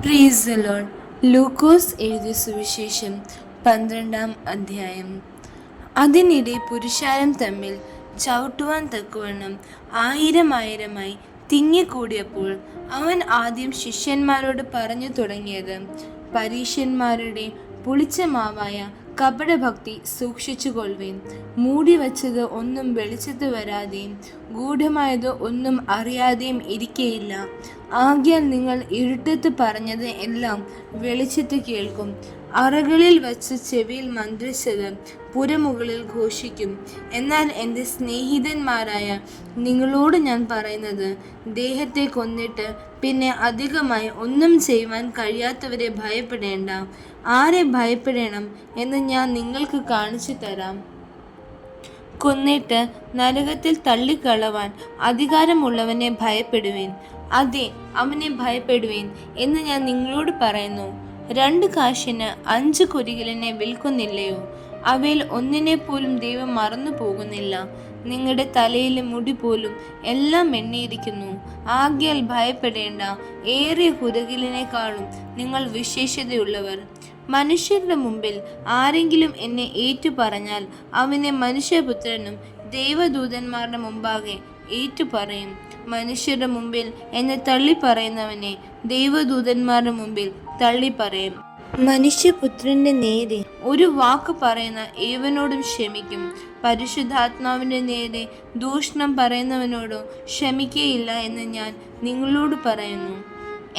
Praise the Lord. ലൂക്കോസ് എഴുതിയ സുവിശേഷം 12-ാം അധ്യായം. അതിനിടെ പുരുഷാരം തമ്മിൽ ചവിട്ടുവാൻ തക്കവണ്ണം ആയിരമായി തിങ്ങിക്കൂടിയപ്പോൾ അവൻ ആദ്യം ശിഷ്യന്മാരോട് പറഞ്ഞു തുടങ്ങിയത്, പരീശന്മാരുടെ പുളിച്ച മാവായ കപടഭക്തി സൂക്ഷിച്ചുകൊള്ളുവിൻ. മൂടിവച്ചത് ഒന്നും വെളിച്ചത്ത് വരാതെയും ഗൂഢമായത് ഒന്നും അറിയാതെയും ഇരിക്കയില്ല. ആകയാൽ നിങ്ങൾ ഇരുട്ടത്ത് പറഞ്ഞത് എല്ലാം വെളിച്ചത്ത് കേൾക്കും. അറകളിൽ വച്ച് ചെവിയിൽ മന്ത്രിച്ചത് പുരമുകളിൽ ഘോഷിക്കും. എന്നാൽ എൻ്റെ സ്നേഹിതന്മാരായ നിങ്ങളോട് ഞാൻ പറയുന്നത്, ദേഹത്തെ കൊന്നിട്ട് പിന്നെ അധികമായി ഒന്നും ചെയ്യുവാൻ കഴിയാത്തവരെ ഭയപ്പെടേണ്ട. ആരെ ഭയപ്പെടണം എന്ന് ഞാൻ നിങ്ങൾക്ക് കാണിച്ചു തരാം. കൊന്നിട്ട് നരകത്തിൽ തള്ളിക്കളവാൻ അധികാരമുള്ളവനെ ഭയപ്പെടുവിൻ. അതെ, അവനെ ഭയപ്പെടുവിൻ എന്ന് ഞാൻ നിങ്ങളോട് പറയുന്നു. 2 കാശിന് 5 കുരികിലിനെ വിൽക്കുന്നില്ലയോ? അവയിൽ ഒന്നിനെ പോലും ദൈവം മറന്നു പോകുന്നില്ല. നിങ്ങളുടെ തലയിലെ മുടി പോലും എല്ലാം എണ്ണിയിരിക്കുന്നു. ആകയാൽ ഭയപ്പെടേണ്ട. ഏറിയ കുരകിലിനേക്കാളും നിങ്ങൾ വിശേഷതയുള്ളവർ. മനുഷ്യരുടെ മുമ്പിൽ ആരെങ്കിലും എന്നെ ഏറ്റുപറഞ്ഞാൽ അവനെ മനുഷ്യപുത്രനും ദൈവദൂതന്മാരുടെ മുമ്പാകെ ഏറ്റുപറയും. മനുഷ്യരുടെ മുമ്പിൽ എന്നെ തള്ളിപ്പറയുന്നവനെ ദൈവദൂതന്മാരുടെ മുമ്പിൽ തള്ളിപ്പറയും. മനുഷ്യപുത്രന്റെ നേരെ ഒരു വാക്ക് പറയുന്ന ഏവനോടും ക്ഷമിക്കും. പരിശുദ്ധാത്മാവിന്റെ നേരെ ദൂഷണം പറയുന്നവനോടോ ക്ഷമിക്കയില്ല എന്ന് ഞാൻ നിങ്ങളോട് പറയുന്നു.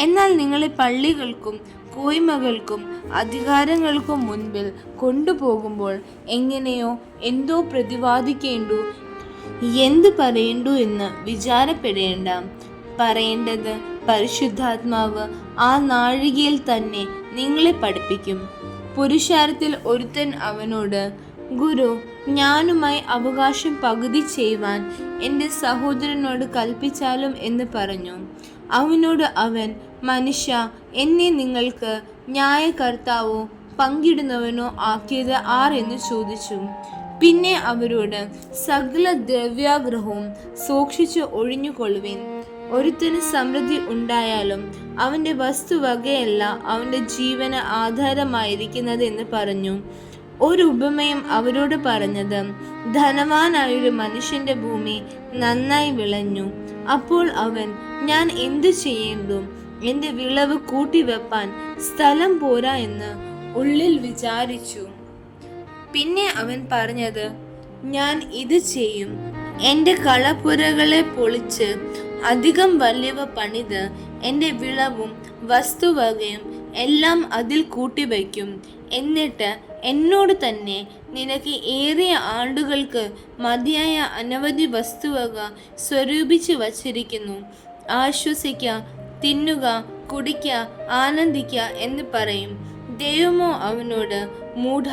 എന്നാൽ നിങ്ങളെ പള്ളികൾക്കും കോയ്മകൾക്കും അധികാരങ്ങൾക്കും മുൻപിൽ കൊണ്ടുപോകുമ്പോൾ എങ്ങനെയോ എന്തോ പ്രതിവാദിക്കേണ്ടു, എന്തു പറയേണ്ടു എന്ന് വിചാരപ്പെടേണ്ട. പറയേണ്ടത് പരിശുദ്ധാത്മാവ് ആ നാഴികയിൽ തന്നെ നിങ്ങളെ പഠിപ്പിക്കും. പുരുഷാരത്തിൽ ഒരുത്തൻ അവനോട്, ഗുരു, ഞാനുമായി അവകാശം പകുതി ചെയ്യുവാൻ എൻ്റെ സഹോദരനോട് കൽപ്പിച്ചാലും എന്ന് പറഞ്ഞു. അവനോട് അവൻ, മനുഷ്യ, എന്നെ നിങ്ങൾക്ക് ന്യായകർത്താവോ പങ്കിടുന്നവനോ ആക്കിയത് ആർ എന്ന് ചോദിച്ചു. പിന്നെ അവരോട്, സകല ദ്രവ്യാഗ്രഹവും സൂക്ഷിച്ച് ഒഴിഞ്ഞുകൊള്ളുവിൻ. ഒരുത്തന് സമൃദ്ധി ഉണ്ടായാലും അവൻ്റെ വസ്തുവകയല്ല അവൻ്റെ ജീവന് ആധാരമായിരിക്കുന്നത് എന്ന് പറഞ്ഞു. ഒരു ഉപമയും അവരോട് പറഞ്ഞത്, ധനവാനായൊരു മനുഷ്യന്റെ ഭൂമി നന്നായി വിളഞ്ഞു. അപ്പോൾ അവൻ, ഞാൻ എന്തു ചെയ്യേണ്ടു? എൻ്റെ വിളവ് കൂട്ടിവെപ്പാൻ സ്ഥലം പോരാ എന്ന് ഉള്ളിൽ വിചാരിച്ചു. പിന്നെ അവൻ പറഞ്ഞത്, ഞാൻ ഇത് ചെയ്യും. എൻ്റെ കളപ്പുരകളെ പൊളിച്ച് അധികം വലിയവ പണിത് എൻ്റെ വിളവും വസ്തുവകയും എല്ലാം അതിൽ കൂട്ടിവയ്ക്കും. എന്നിട്ട് എന്നോട് തന്നെ, നിനക്ക് ഏറിയ ആണ്ടുകൾക്ക് മതിയായ അനവധി വസ്തുവക സ്വരൂപിച്ചു വച്ചിരിക്കുന്നു. ആശ്വസിക്ക, തിന്നുക, കുടിക്ക, ആനന്ദിക്ക എന്ന് പറയും. ദൈവമോ അവനോട്, മൂഢ,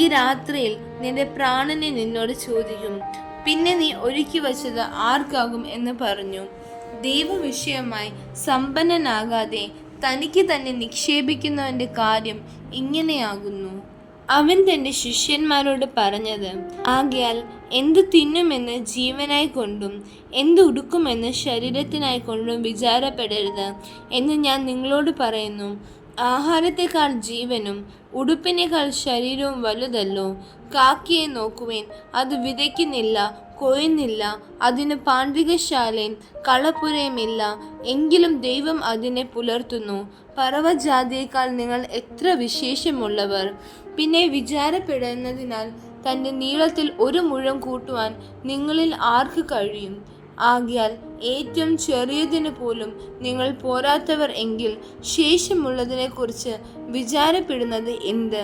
ഈ രാത്രിയിൽ നിന്റെ പ്രാണനെ നിന്നോട് ചോദിക്കും. പിന്നെ നീ ഒരുക്കി വച്ചത് ആർക്കാകും എന്ന് പറഞ്ഞു. ദൈവവിഷയമായി സമ്പന്നനാകാതെ തനിക്ക് തന്നെ നിക്ഷേപിക്കുന്നവന്റെ കാര്യം ഇങ്ങനെയാകുന്നു. അവൻ തൻ്റെ ശിഷ്യന്മാരോട് പറഞ്ഞത്, ആകയാൽ എന്തു തിന്നുമെന്ന് ജീവനായി കൊണ്ടും എന്ത് ഉടുക്കുമെന്ന് ശരീരത്തിനായി കൊണ്ടും വിചാരപ്പെടരുത് എന്ന് ഞാൻ നിങ്ങളോട് പറയുന്നു. ആഹാരത്തെക്കാൾ ജീവനും ഉടുപ്പിനേക്കാൾ ശരീരവും വലുതല്ലോ. കാക്കയെ നോക്കുവേൻ, അത് വിതയ്ക്കുന്നില്ല, കൊയ്യുന്നില്ല, അതിന് പാണ്ഡികശാലയും കളപ്പുരയുമില്ല, എങ്കിലും ദൈവം അതിനെ പുലർത്തുന്നു. പറവജാതിയേക്കാൾ നിങ്ങൾ എത്ര വിശേഷമുള്ളവർ. പിന്നെ വിചാരപ്പെടുന്നതിനാൽ തൻ്റെ നീളത്തിൽ 1 മുഴം കൂട്ടുവാൻ നിങ്ങളിൽ ആർക്ക് കഴിയും? ആകയാൽ ഏറ്റവും ചെറിയതിന് പോലും നിങ്ങൾ പോരാത്തവർ എങ്കിൽ ശേഷമുള്ളതിനെക്കുറിച്ച് വിചാരപ്പെടുന്നത് എന്ത്?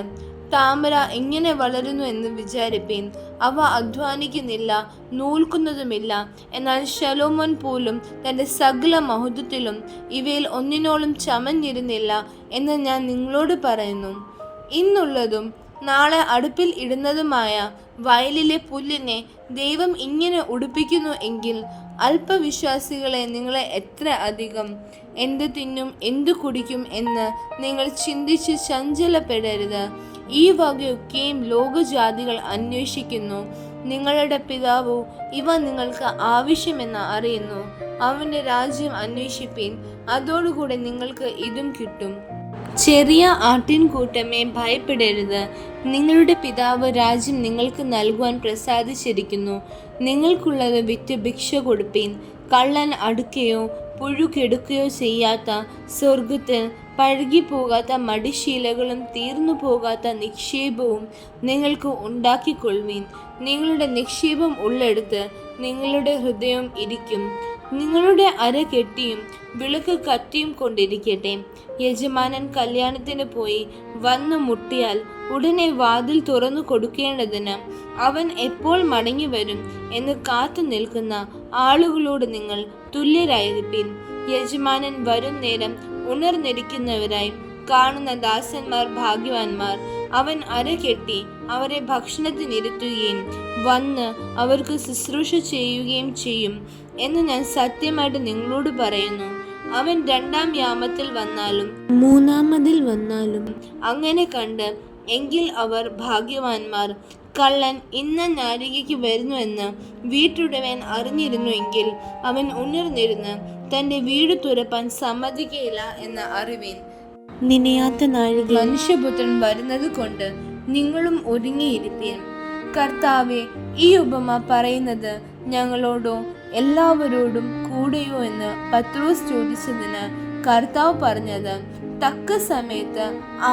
താമര എങ്ങനെ വളരുന്നു എന്ന് വിചാരിപ്പീൻ. അവ അധ്വാനിക്കുന്നില്ല, നൂൽക്കുന്നതുമില്ല. എന്നാൽ ശലോമോൻ പോലും തൻ്റെ സകല മഹത്വത്തിലും ഇവയിൽ ഒന്നിനോളം ചമഞ്ഞിരുന്നില്ല എന്ന് ഞാൻ നിങ്ങളോട് പറയുന്നു. ഇന്നുള്ളതും നാളെ അടുപ്പിൽ ഇടുന്നതുമായ വയലിലെ പുല്ലിനെ ദൈവം ഇങ്ങനെ ഉടുപ്പിക്കുന്നു എങ്കിൽ അല്പവിശ്വാസികളെ, നിങ്ങളെ എത്ര അധികം. എന്ത് തിന്നും എന്തു കുടിക്കും എന്ന് നിങ്ങൾ ചിന്തിച്ച് ചഞ്ചലപ്പെടരുത്. ഈ വകയൊക്കെയും ലോകജാതികൾ അന്വേഷിക്കുന്നു. നിങ്ങളുടെ പിതാവോ ഇവ നിങ്ങൾക്ക് ആവശ്യമെന്ന് അറിയുന്നു. അവന്റെ രാജ്യം അന്വേഷിപ്പീൻ, അതോടുകൂടെ നിങ്ങൾക്ക് ഇതും കിട്ടും. ചെറിയ ആട്ടിൻകൂട്ടമേ, ഭയപ്പെടരുത്. നിങ്ങളുടെ പിതാവ് രാജ്യം നിങ്ങൾക്ക് നൽകുവാൻ പ്രസാദിച്ചിരിക്കുന്നു. നിങ്ങൾക്കുള്ളത് വിറ്റ് ഭിക്ഷ കൊടുപ്പീൻ. കള്ളൻ അടുക്കുകയോ പുഴുകെടുക്കുകയോ ചെയ്യാത്ത, സ്വർഗത്തിൽ പഴകിപ്പോകാത്ത മടിശീലകളും തീർന്നു പോകാത്ത നിക്ഷേപവും നിങ്ങൾക്ക് ഉണ്ടാക്കിക്കൊള്ളുവീൻ. നിങ്ങളുടെ നിക്ഷേപം ഉള്ളിടത്ത് നിങ്ങളുടെ ഹൃദയം ഇരിക്കും. നിങ്ങളുടെ അര കെട്ടിയും വിളക്ക് കത്തിയും കൊണ്ടിരിക്കട്ടെ. യജമാനൻ കല്യാണത്തിന് പോയി വന്നു മുട്ടിയാൽ ഉടനെ വാതിൽ തുറന്നു കൊടുക്കേണ്ടതിന് അവൻ എപ്പോൾ മടങ്ങി വരും എന്ന് കാത്തു നിൽക്കുന്ന ആളുകളോട് നിങ്ങൾ തുല്യരായിരിപ്പീൻ. യജമാനൻ വരും നേരം ഉണർന്നിരിക്കുന്നവരായി കാണുന്ന ദാസന്മാർ ഭാഗ്യവാന്മാർ. അവൻ അര കെട്ടി അവരെ ഭക്ഷണത്തിനിരുത്തുകയും വന്ന് അവർക്ക് ശുശ്രൂഷ ചെയ്യുകയും ചെയ്യും എന്ന് ഞാൻ സത്യമായിട്ട് നിങ്ങളോട് പറയുന്നു. അവൻ രണ്ടാം യാമത്തിൽ വന്നാലും മൂന്നാമതിൽ വന്നാലും അങ്ങനെ കണ്ട് എങ്കിൽ അവർ ഭാഗ്യവാന്മാർ. കള്ളൻ ഇന്ന നാഴികയ്ക്ക് വരുന്നുവെന്ന് വീട്ടുടവൻ അറിഞ്ഞിരുന്നു എങ്കിൽ അവൻ ഉണർന്നിരുന്ന് തൻ്റെ വീട് തുറപ്പാൻ സമ്മതിക്കയില്ല എന്ന് അറിവീൻ. നിനയാത്ത നാഴിക മനുഷ്യപുത്രൻ വരുന്നത് കൊണ്ട് നിങ്ങളും ഒരുങ്ങിയിരിപ്പീൻ. കർത്താവെ, ഈ ഉപമ പറയുന്നത് ഞങ്ങളോടോ എല്ലാവരോടും കൂടെയോ എന്ന് പത്രോസ് ചോദിച്ചതിന് കർത്താവ് പറഞ്ഞത്, തക്ക സമയത്ത്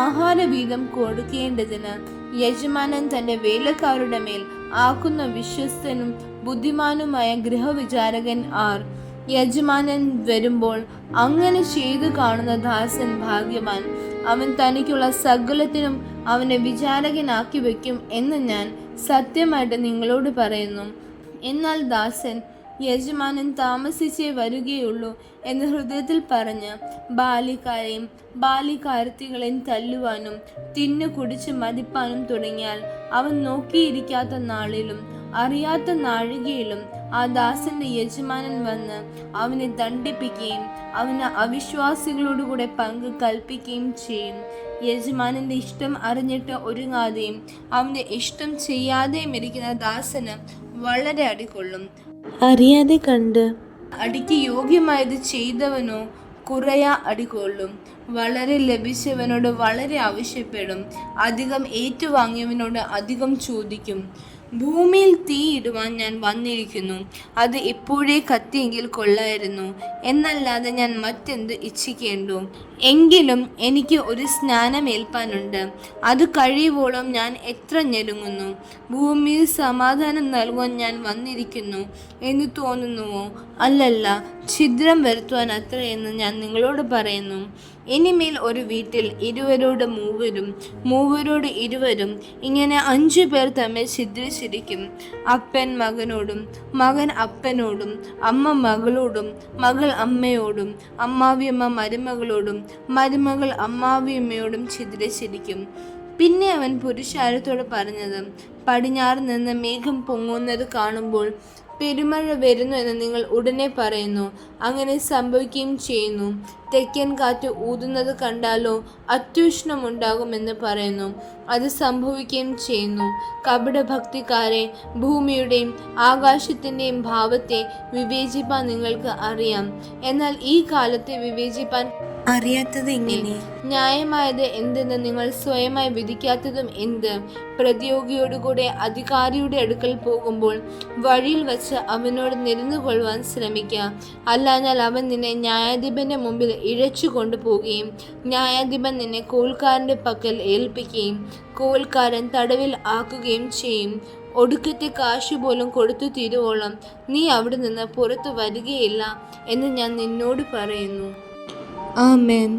ആഹാരവീതം കൊടുക്കേണ്ടതിന് യജമാനൻ തൻ്റെ വേലക്കാരുടെ മേൽ ആക്കുന്ന വിശ്വസ്തനും ബുദ്ധിമാനുമായ ഗൃഹവിചാരകൻ ആർ? യജമാനൻ വരുമ്പോൾ അങ്ങനെ ചെയ്തു കാണുന്ന ദാസൻ ഭാഗ്യവാൻ. അവൻ തനിക്കുള്ള സകലത്തിനും അവനെ വിചാരകനാക്കി വയ്ക്കും എന്ന് ഞാൻ സത്യമായിട്ട് നിങ്ങളോട് പറയുന്നു. എന്നാൽ ദാസൻ യജമാനൻ താമസിച്ചേ വരികയുള്ളൂ എന്ന് ഹൃദയത്തിൽ പറഞ്ഞ് ബാലിക്കാരെയും ബാലിക്കാരത്തികളെയും തല്ലുവാനും തിന്നു കുടിച്ച് മതിപ്പാനും തുടങ്ങിയാൽ അവൻ നോക്കിയിരിക്കാത്ത നാളിലും അറിയാത്ത നാഴികയിലും ആ ദാസന്റെ യജമാനൻ വന്ന് അവനെ ദണ്ഡിപ്പിക്കുകയും അവന് അവിശ്വാസികളോടുകൂടെ പങ്ക് കൽപ്പിക്കുകയും ചെയ്യും. യജമാനന്റെ ഇഷ്ടം അറിഞ്ഞിട്ട് ഒരുങ്ങാതെയും അവന്റെ ഇഷ്ടം ചെയ്യാതെയും ഇരിക്കുന്ന ദാസന് വളരെ അടികൊള്ളും. അറിയാതെ കണ്ട് അടിക്ക് യോഗ്യമായത് ചെയ്തവനോ കുറയാ അടികൊള്ളും. വളരെ ലഭിച്ചവനോട് വളരെ ആവശ്യപ്പെടും. അധികം ഏറ്റുവാങ്ങിയവനോട് അധികം ചോദിക്കും. ഭൂമിയിൽ തീയിടുവാൻ ഞാൻ വന്നിരിക്കുന്നു. അത് ഇപ്പോഴേ കത്തിയെങ്കിൽ കൊള്ളായിരുന്നു എന്നല്ലാതെ ഞാൻ മറ്റെന്ത് ഇച്ഛിക്കേണ്ടു? എങ്കിലും എനിക്ക് ഒരു സ്നാനം ഏൽപ്പാനുണ്ട്. അത് കഴിയുവോളം ഞാൻ എത്ര ഞെരുങ്ങുന്നു. ഭൂമിയിൽ സമാധാനം നൽകുവാൻ ഞാൻ വന്നിരിക്കുന്നു എന്ന് തോന്നുന്നുവോ? അല്ലല്ല, ഛിദ്രം വരുത്തുവാൻ അത്ര എന്ന് ഞാൻ നിങ്ങളോട് പറയുന്നു. ഇനിമേൽ ഒരു വീട്ടിൽ ഇരുവരോട് മൂവരും, മൂവരോട് ഇരുവരും, ഇങ്ങനെ 5 പേർ തമ്മിൽ ഛിദ്രിച്ചിരിക്കും. അപ്പൻ മകനോടും മകൻ അപ്പനോടും അമ്മ മകളോടും മകൾ അമ്മയോടും അമ്മാവിയമ്മ മരുമകളോടും മരുമകൾ അമ്മാവിയമ്മയോടും ഛിദ്രിച്ചിരിക്കും. പിന്നെ അവൻ പുരുഷാരത്തോട് പറഞ്ഞത്, പടിഞ്ഞാറ് നിന്ന് മേഘം പൊങ്ങുന്നത് കാണുമ്പോൾ പെരുമഴ വരുന്നു എന്ന് നിങ്ങൾ ഉടനെ പറയുന്നു. അങ്ങനെ സംഭവിക്കുകയും ചെയ്യുന്നു. തെക്കൻ കാറ്റ് ഊതുന്നത് കണ്ടാലോ അത്യുഷ്ണമുണ്ടാകുമെന്ന് പറയുന്നു. അത് സംഭവിക്കുകയും ചെയ്യുന്നു. കപടഭക്തിക്കാരെ, ഭൂമിയുടെയും ആകാശത്തിൻ്റെയും ഭാവത്തെ വിവേചിപ്പാൻ നിങ്ങൾക്ക് അറിയാം. എന്നാൽ ഈ കാലത്തെ വിവേചിപ്പാൻ അറിയാത്തത് എങ്ങനെ? ന്യായമായത് എന്തെന്ന് നിങ്ങൾ സ്വയമായി വിധിക്കാത്തതും എന്ത്? പ്രതിയോഗിയോടുകൂടെ അധികാരിയുടെ അടുക്കൽ പോകുമ്പോൾ വഴിയിൽ വച്ച് അവനോട് നിരന്നുകൊള്ളുവാൻ ശ്രമിക്കുക. അല്ലാഞ്ഞാൽ അവൻ നിന്നെ ന്യായാധിപന്റെ മുമ്പിൽ ഇഴച്ചു കൊണ്ടുപോവുകയും ന്യായാധിപൻ നിന്നെ കോൽക്കാരൻ്റെ പക്കൽ ഏൽപ്പിക്കുകയും കോൽക്കാരൻ തടവിൽ ആക്കുകയും ചെയ്യും. ഒടുക്കത്തെ കാശ് പോലും കൊടുത്തു തീരുവോളം നീ അവിടെ നിന്ന് പുറത്തു വരികയില്ല എന്ന് ഞാൻ നിന്നോട് പറയുന്നു. ആമേൻ.